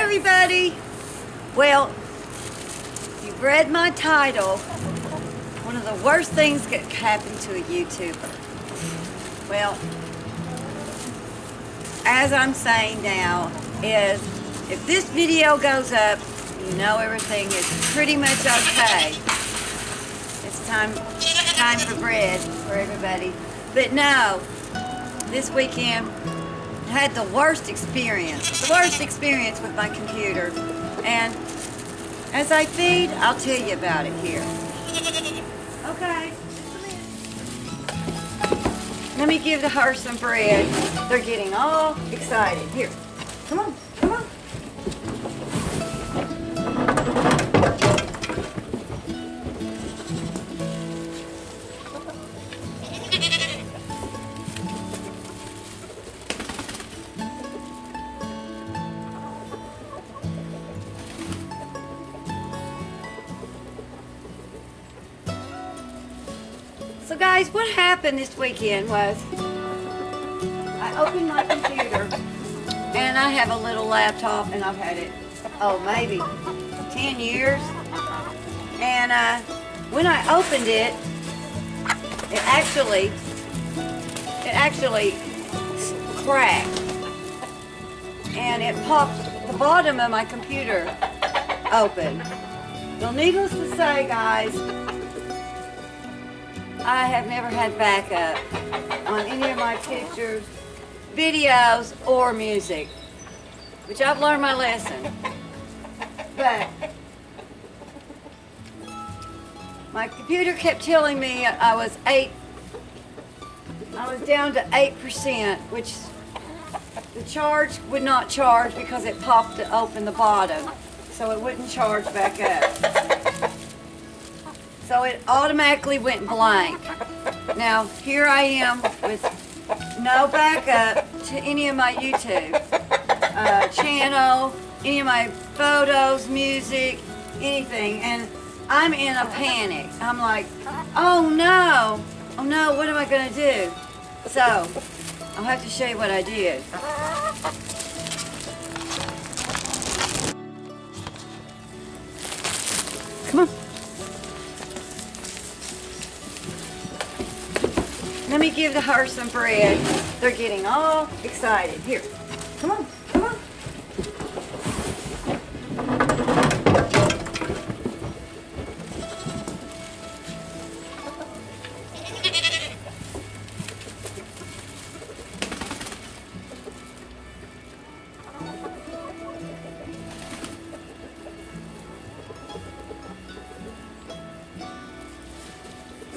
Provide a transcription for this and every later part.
everybody. Well, you've read my title. One of the worst things that can happen to a YouTuber. Well, as I'm saying now is if this video goes up, you know everything is pretty much okay. It's time for bread for everybody. But no, this weekend I had the worst experience with my computer. And as I feed, I'll tell you about it here. Okay. Let me give her some bread. They're getting all excited. Here, come on, come on. So guys, what happened this weekend was I opened my computer and I have a little laptop and I've had it, maybe 10 years. And when I opened it, it actually cracked. And it popped the bottom of my computer open. Well, needless to say, guys, I have never had backup on any of my pictures, videos, or music, which I've learned my lesson. But my computer kept telling me I was down to 8%, which the charge would not charge because it popped open the bottom, so it wouldn't charge back up. So it automatically went blank. Now, here I am with no backup to any of my YouTube channel, any of my photos, music, anything. And I'm in a panic. I'm like, oh no, what am I gonna do? So, I'll have to show you what I did. Come on. Let me give her some bread. They're getting all excited. Here, come on, come on.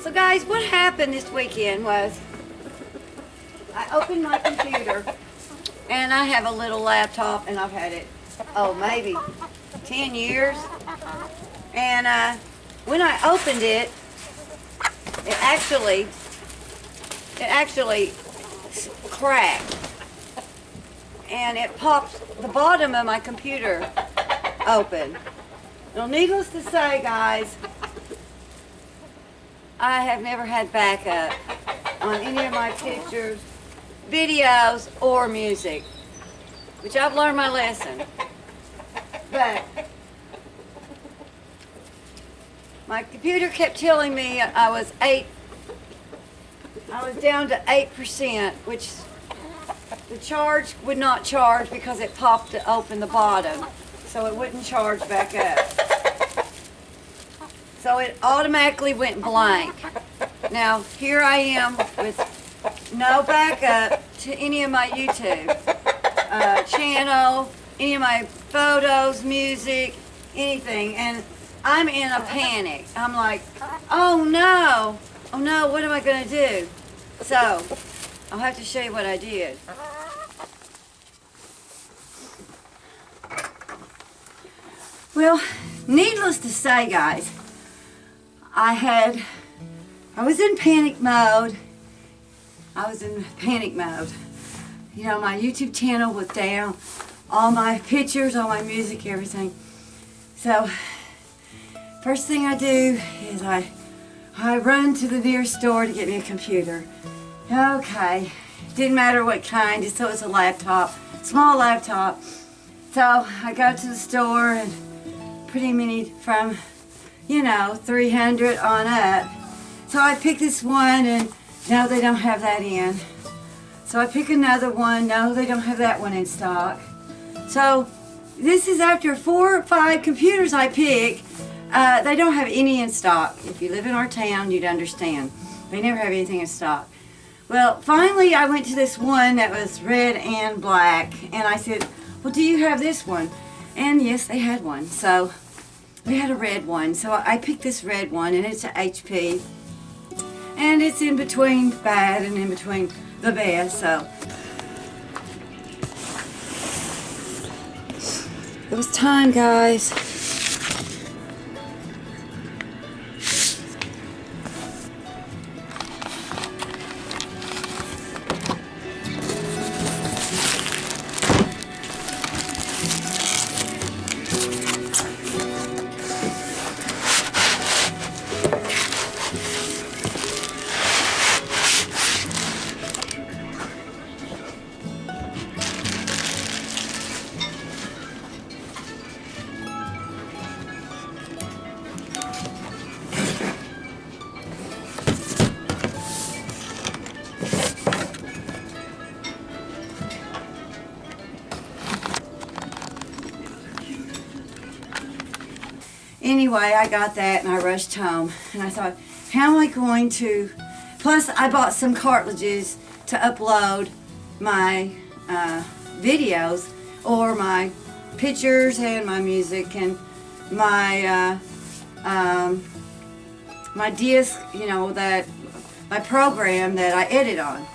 So guys, what happened this weekend was I opened my computer and I have a little laptop and I've had it, maybe 10 years. And when I opened it, it actually cracked. And it popped the bottom of my computer open. Well, needless to say, guys, I have never had backup on any of my pictures, videos, or music, which I've learned my lesson. But my computer kept telling me I was down to 8%, which the charge would not charge because it popped open the bottom, so it wouldn't charge back up. So it automatically went blank. Now, here I am with no backup to any of my YouTube channel, any of my photos, music, anything. And I'm in a panic. I'm like, oh no, what am I going to do? So, I'll have to show you what I did. Well, needless to say, guys, I was in panic mode. You know, my YouTube channel was down. All my pictures, all my music, everything. So, first thing I do is I run to the nearest store to get me a computer. Okay, didn't matter what kind, just so it's a laptop, small laptop. So I go to the store and pretty many from, 300 on up. So I pick this one and no, they don't have that in. So I pick another one, no, they don't have that one in stock. So this is after 4 or 5 computers I pick. They don't have any in stock. If you live in our town, you'd understand. They never have anything in stock. Well, finally I went to this one that was red and black, and I said, well, do you have this one? And yes, they had one. So they had a red one. So I picked this red one, and it's a HP. And it's in between bad and in between the best, so. It was time, guys. Anyway, I got that and I rushed home and I thought, how am I going to, plus I bought some cartridges to upload my videos or my pictures and my music and my my disc, that my program that I edit on.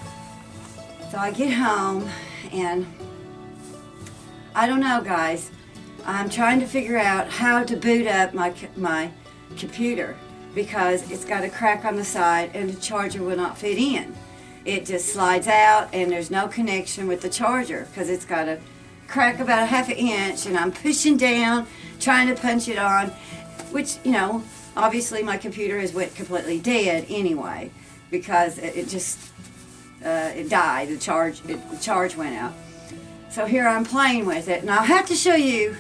So I get home and I don't know, guys. I'm trying to figure out how to boot up my computer because it's got a crack on the side and the charger will not fit in. It just slides out and there's no connection with the charger because it's got a crack about a half an inch, and I'm pushing down trying to punch it on, which, obviously my computer has went completely dead anyway because it just it died. The charge went out. So here I'm playing with it, and I'll have to show you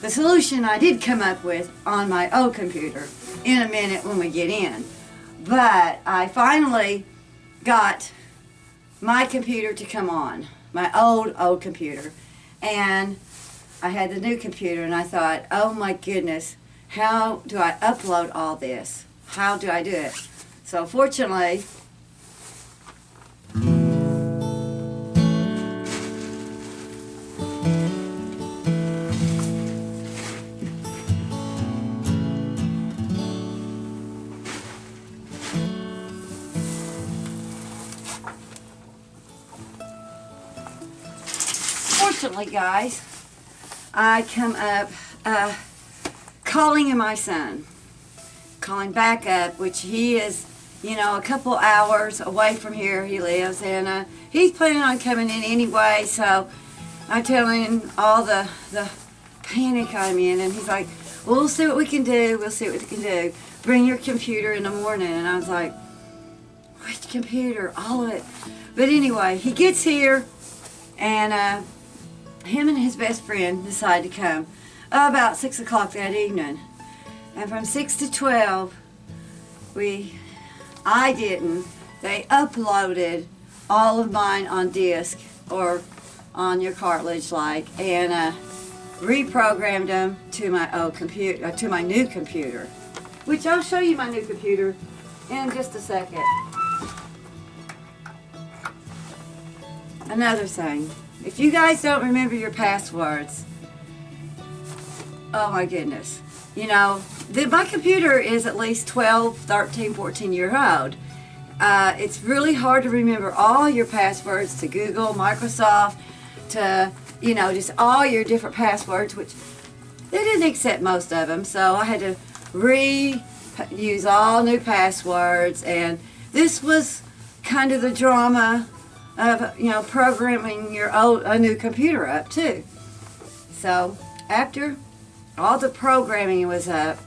the solution I did come up with on my old computer in a minute when we get in. But I finally got my computer to come on, my old computer, and I had the new computer, and I thought, oh my goodness, how do I upload all this? How do I do it? So fortunately, guys, I come up calling in my son, calling back up, which he is, a couple hours away from here he lives, and he's planning on coming in anyway, so I'm telling him all the panic I'm in, and he's like, we'll see what we can do, bring your computer in the morning. And I was like, which computer? All of it. But anyway, he gets here, and him and his best friend decided to come about 6 o'clock that evening. And from 6 to 12, they uploaded all of mine on disk or on your cartridge and reprogrammed them to my old computer, to my new computer, which I'll show you my new computer in just a second. Another thing. If you guys don't remember your passwords, oh my goodness. My computer is at least 12, 13, 14 years old. It's really hard to remember all your passwords to Google, Microsoft, to, just all your different passwords, which they didn't accept most of them. So I had to use all new passwords, and this was kind of the drama of programming a new computer up too. So after all the programming was up,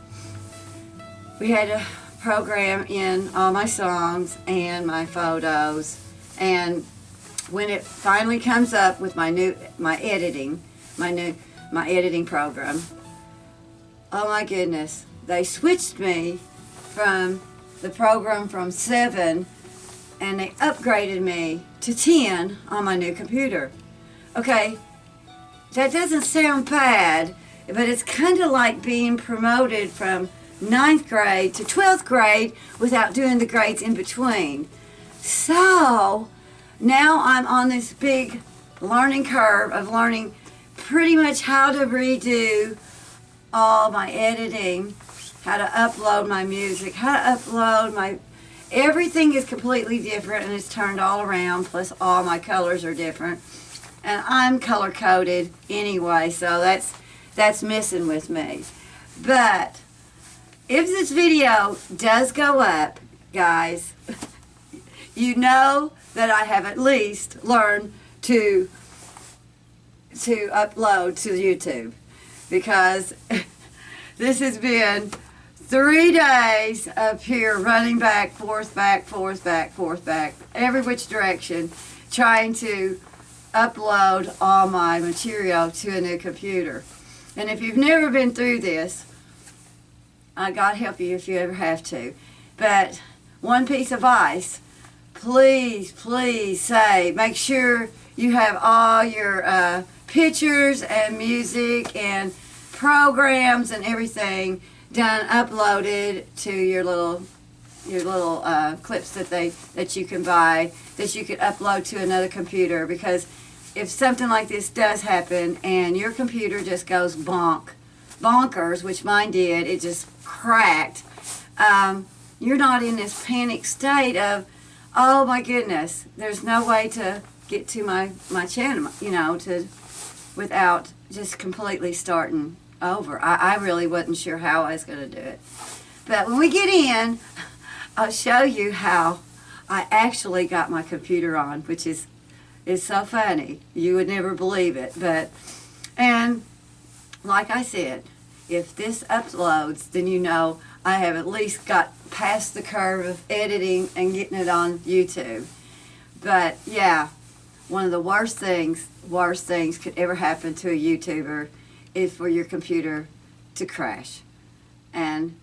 we had to program in all my songs and my photos, and when it finally comes up with my editing, my new my editing program. Oh my goodness. They switched me from the program from 7 and they upgraded me to 10 on my new computer. Okay, that doesn't sound bad, but it's kind of like being promoted from 9th grade to 12th grade without doing the grades in between. So now I'm on this big learning curve of learning pretty much how to redo all my editing, how to upload my music, how to upload my... Everything is completely different and it's turned all around, plus all my colors are different. And I'm color coded anyway, so that's missing with me. But if this video does go up, guys, you know that I have at least learned to upload to YouTube, because this has been 3 days up here running back, forth, every which direction, trying to upload all my material to a new computer. And if you've never been through this, God help you if you ever have to. But one piece of advice, please say, make sure you have all your pictures and music and programs and everything done, uploaded to your little clips that you can buy, that you could upload to another computer. Because if something like this does happen and your computer just goes bonkers, which mine did, it just cracked, you're not in this panic state of, oh my goodness, there's no way to get to my channel, without just completely starting over. I really wasn't sure how I was going to do it. But when we get in, I'll show you how I actually got my computer on, which is so funny. You would never believe it. And like I said, if this uploads, then you know I have at least got past the curve of editing and getting it on YouTube. But yeah, one of the worst things could ever happen to a YouTuber is for your computer to crash. And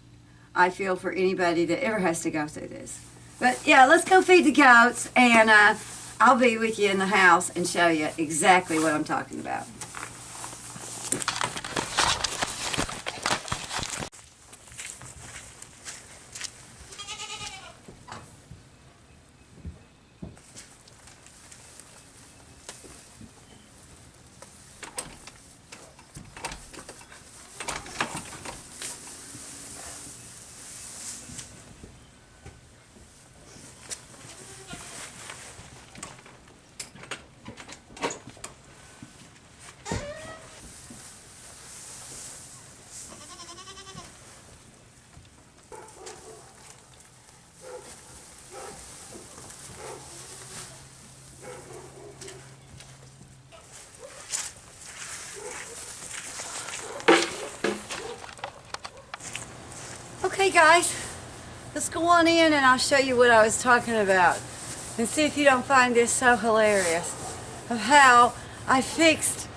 I feel for anybody that ever has to go through this. But yeah, let's go feed the goats, and I'll be with you in the house and show you exactly what I'm talking about. Okay guys, let's go on in and I'll show you what I was talking about, and see if you don't find this so hilarious, of how I fixed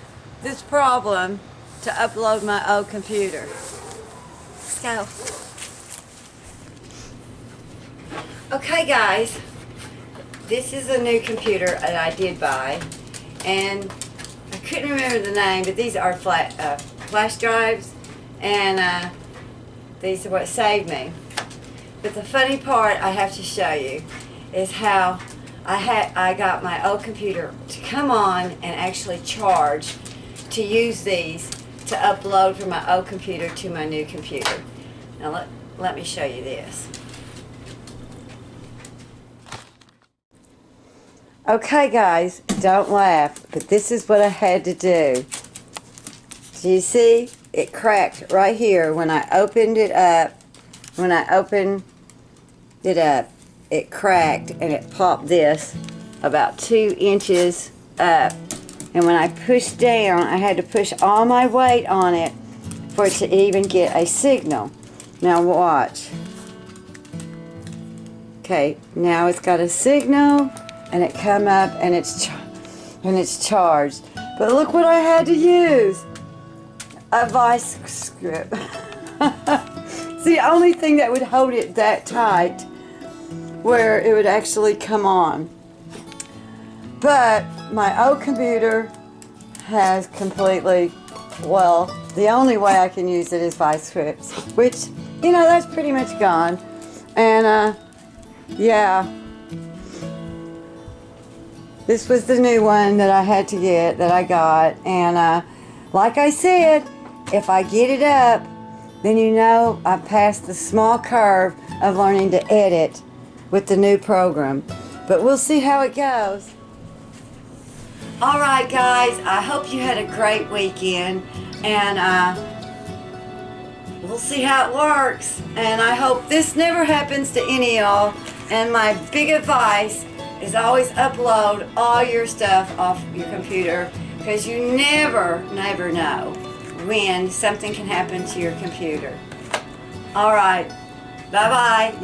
this problem to upload my old computer. Let's go. Okay guys, this is a new computer that I did buy, and I couldn't remember the name, but these are flash drives, and these are what saved me. But the funny part I have to show you is how I got my old computer to come on and actually charge to use these to upload from my old computer to my new computer. Now let me show you this. Okay guys, don't laugh, but this is what I had to do. Do you see? It cracked right here when I opened it up. When I opened it up, it cracked and it popped this about 2 inches up. And when I pushed down, I had to push all my weight on it for it to even get a signal. Now watch. Okay, now it's got a signal and it come up and it's charged. But look what I had to use. a vice grip. It's the only thing that would hold it that tight where it would actually come on. But my old computer has completely, well, the only way I can use it is vice grips, which, you know, that's pretty much gone. And yeah, this was the new one that I had to get, that I got. And like I said, if I get it up, then you know I passed the small curve of learning to edit with the new program. But we'll see how it goes. Alright guys, I hope you had a great weekend, and we'll see how it works. And I hope this never happens to any of y'all. And my big advice is always upload all your stuff off your computer, because you never know when something can happen to your computer. Alright, bye-bye.